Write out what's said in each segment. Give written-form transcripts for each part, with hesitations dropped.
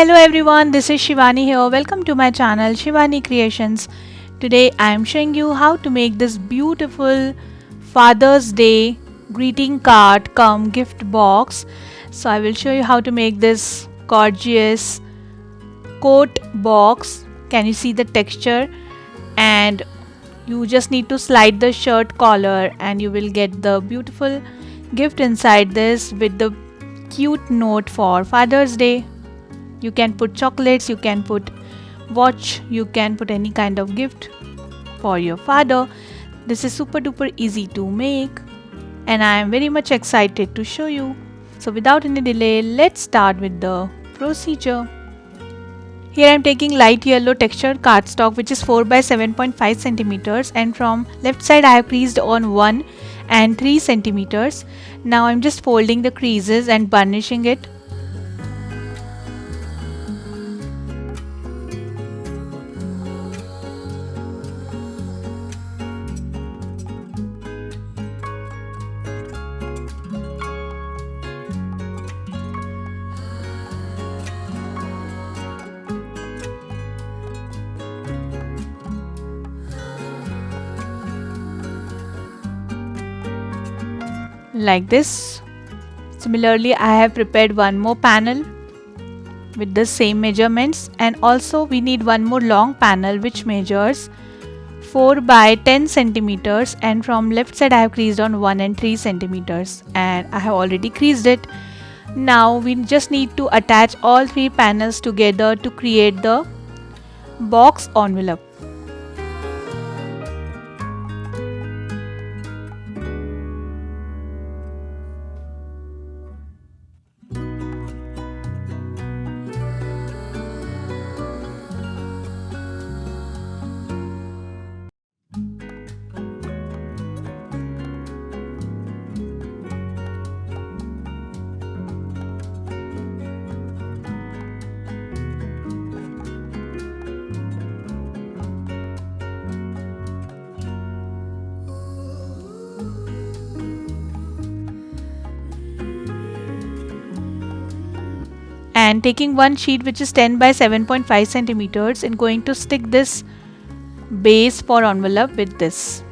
Hello everyone, this is Shivani here. Welcome to my channel Shivani Creations. Today I am showing you how to make this beautiful Father's Day greeting card cum gift box. So I will show you how to make this gorgeous coat box. Can you see the texture? And you just need to slide the shirt collar and you will get the beautiful gift inside this with the cute note for Father's Day. You can put chocolates, you can put watch, you can put any kind of gift for your father. This is super duper easy to make and I am very much excited to show you. So without any delay, let's start with the procedure. Here I am taking light yellow textured cardstock which is 4 by 7.5 centimeters, and from left side I have creased on 1 and 3 centimeters. Now I am just folding the creases and burnishing it. Like this. Similarly, I have prepared one more panel with the same measurements, and also we need one more long panel which measures 4 by 10 centimeters, and from left side I have creased on 1 and 3 centimeters and I have already creased it. Now we just need to attach all 3 panels together to create the box envelope. And taking one sheet which is 10 by 7.5 centimeters and going to stick this base for envelope with this.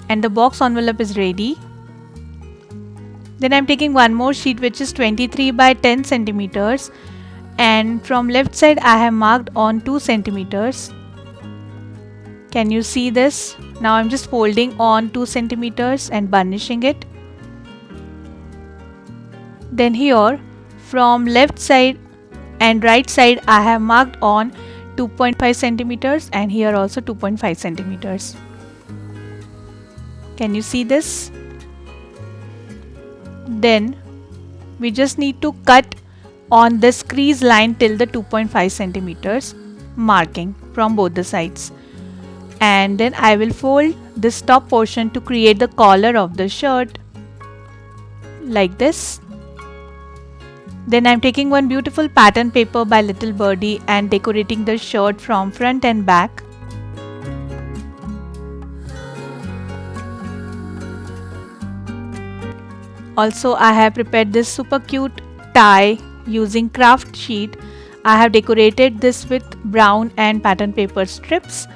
And the box envelope is ready. Then I am taking one more sheet which is 23 by 10 centimeters, and from left side I have marked on 2 centimeters. Can you see this? Now I'm just folding on 2 centimeters and burnishing it. Then here from left side and right side I have marked on 2.5 centimeters and here also 2.5 centimeters. Can you see this? Then we just need to cut on this crease line till the 2.5 centimeters marking from both the sides. And then I will fold this top portion to create the collar of the shirt like this. Then I am taking one beautiful pattern paper by Little Birdie and decorating the shirt from front and back. Also I have prepared this super cute tie using craft sheet. I have decorated this with brown and pattern paper strips.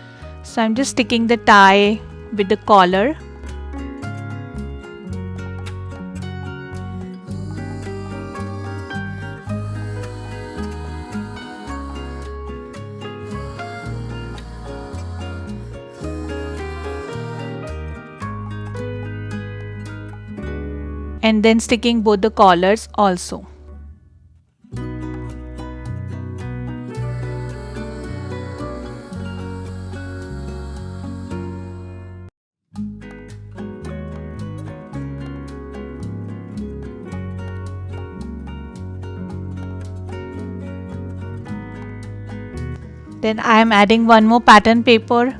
So I'm just sticking the tie with the collar. And then sticking both the collars also. Then I am adding one more pattern paper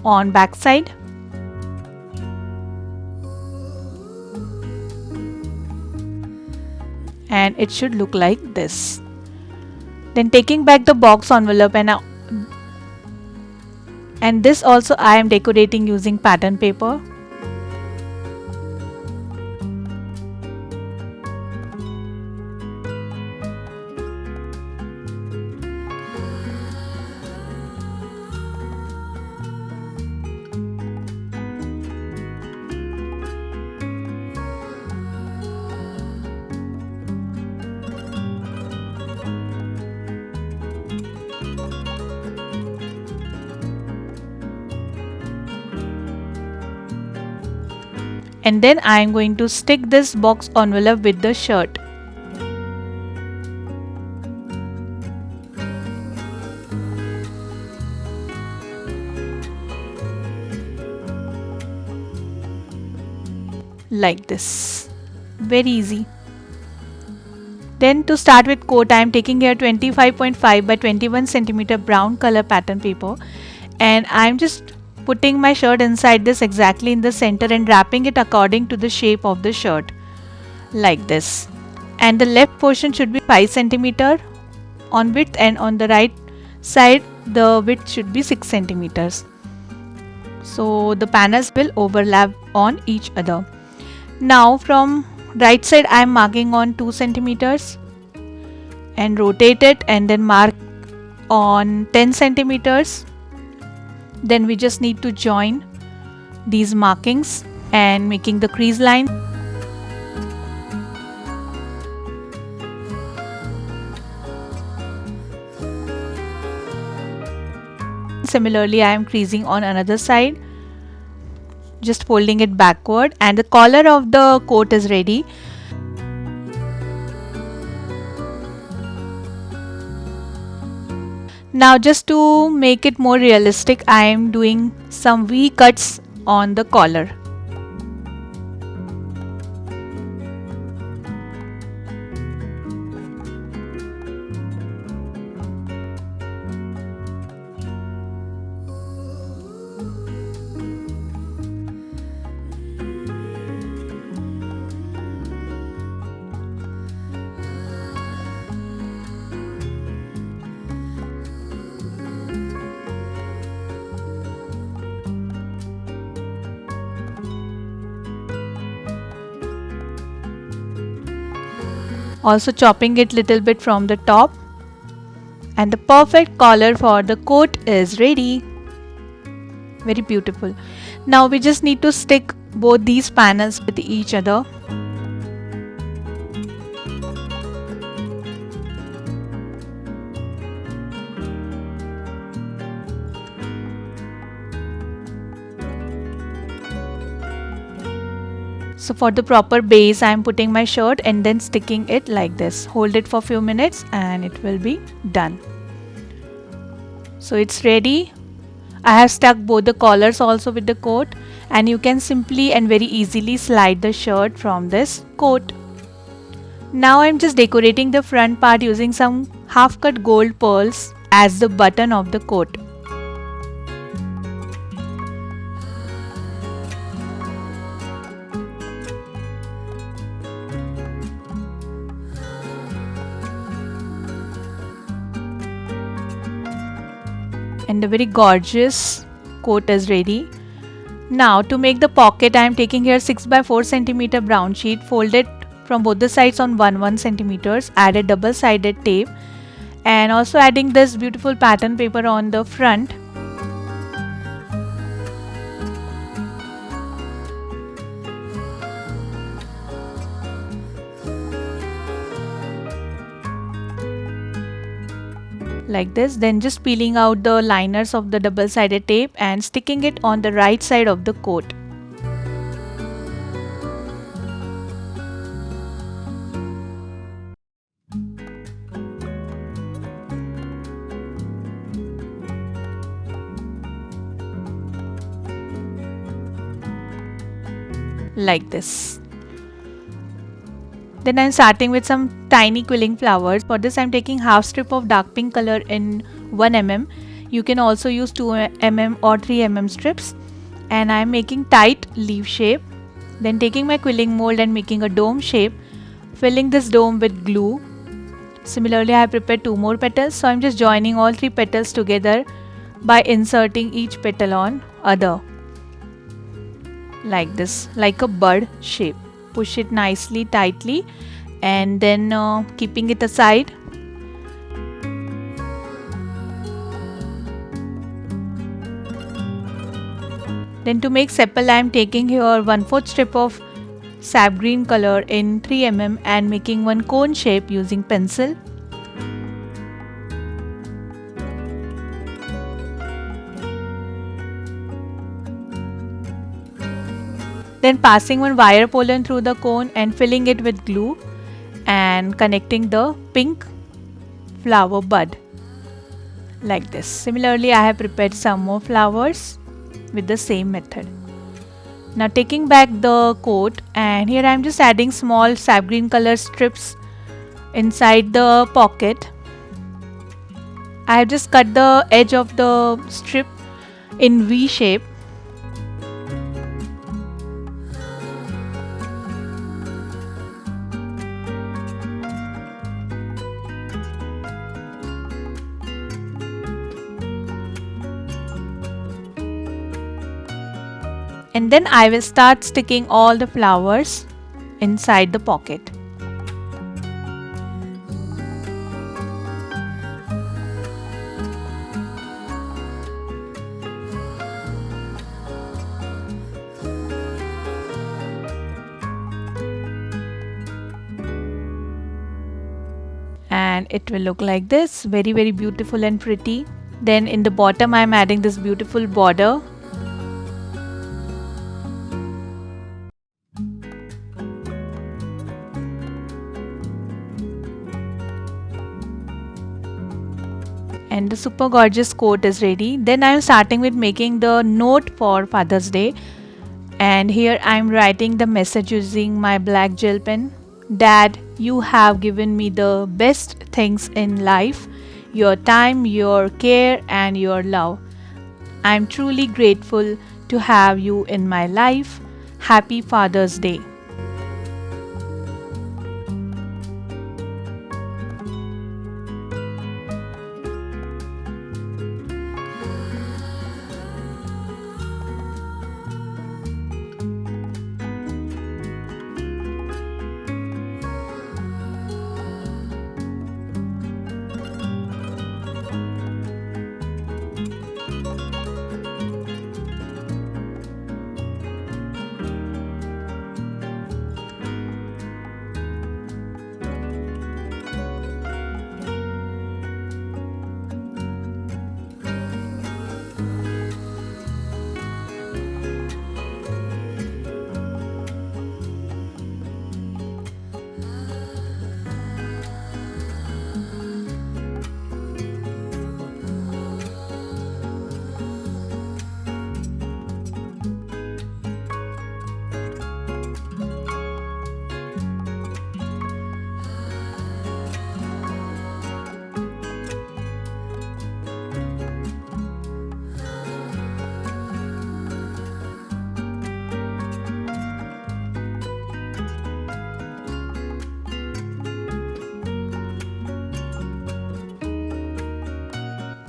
on back side. And it should look like this. Then taking back the box envelope And this also I am decorating using pattern paper. And then I am going to stick this box envelope with the shirt. Like this. Very easy. Then to start with coat, I am taking here 25.5 by 21 centimeter brown color pattern paper, and I am just putting my shirt inside this exactly in the center and wrapping it according to the shape of the shirt, like this. And the left portion should be 5 centimeter on width, and on the right side the width should be 6 centimeters. So the panels will overlap on each other. Now from right side I am marking on 2 centimeters and rotate it, and then mark on 10 centimeters. Then we just need to join these markings and making the crease line. Similarly, I am creasing on another side, just folding it backward, and the collar of the coat is ready. Now just to make it more realistic, I am doing some V cuts on the collar. Also chopping it little bit from the top, and the perfect collar for the coat is ready. Very beautiful. Now we just need to stick both these panels with each other. So for the proper base, I am putting my shirt and then sticking it like this. Hold it for a few minutes and it will be done. So it's ready. I have stuck both the collars also with the coat, and you can simply and very easily slide the shirt from this coat. Now I'm just decorating the front part using some half cut gold pearls as the button of the coat. And the very gorgeous coat is ready. Now to make the pocket, I am taking here 6 by 4 centimeter brown sheet, fold it from both the sides on 1 centimeters, add a double sided tape, and also adding this beautiful pattern paper on the front. Like this. Then just peeling out the liners of the double sided tape and sticking it on the right side of the coat. Like this. Then I am starting with some tiny quilling flowers. For this I am taking half strip of dark pink color in 1 mm. You can also use 2 mm or 3 mm strips. And I am making tight leaf shape. Then taking my quilling mold and making a dome shape. Filling this dome with glue. Similarly I have prepared 2 more petals. So I am just joining all 3 petals together by inserting each petal on other, like this, like a bud shape. Push it nicely, tightly, and then keeping it aside. Then to make sepal, I am taking here 1/4 strip of sap green color in 3 mm and making one cone shape using pencil. Then passing one wire pollen through the cone and filling it with glue and connecting the pink flower bud like this. Similarly, I have prepared some more flowers with the same method. Now taking back the coat, and here I am just adding small sap green color strips inside the pocket. I have just cut the edge of the strip in V shape. And then I will start sticking all the flowers inside the pocket. And it will look like this, very beautiful and pretty. Then in the bottom I am adding this beautiful border. And the super gorgeous coat is ready. Then I am starting with making the note for Father's Day, and here I am writing the message using my black gel pen. Dad, you have given me the best things in life, your time, your care and your love. I am truly grateful to have you in my life. Happy Father's Day.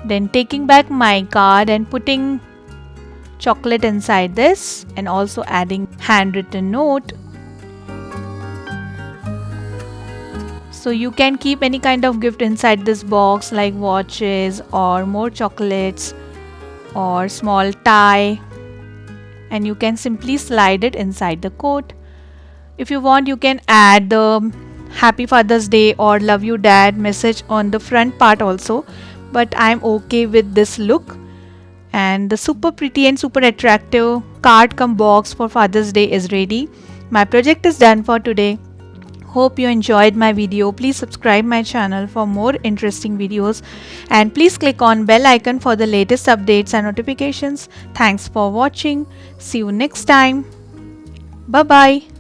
Then taking back my card and putting chocolate inside this, and also adding handwritten note. So you can keep any kind of gift inside this box, like watches or more chocolates or small tie, and you can simply slide it inside the coat. If you want, you can add the Happy Father's Day or Love You Dad message on the front part also, but I'm okay with this look. And the super pretty and super attractive card cum box for Father's Day is ready. My project is done for today. Hope you enjoyed my video. Please subscribe my channel for more interesting videos, and please click on bell icon for the latest updates and notifications. Thanks for watching. See you next time. Bye bye.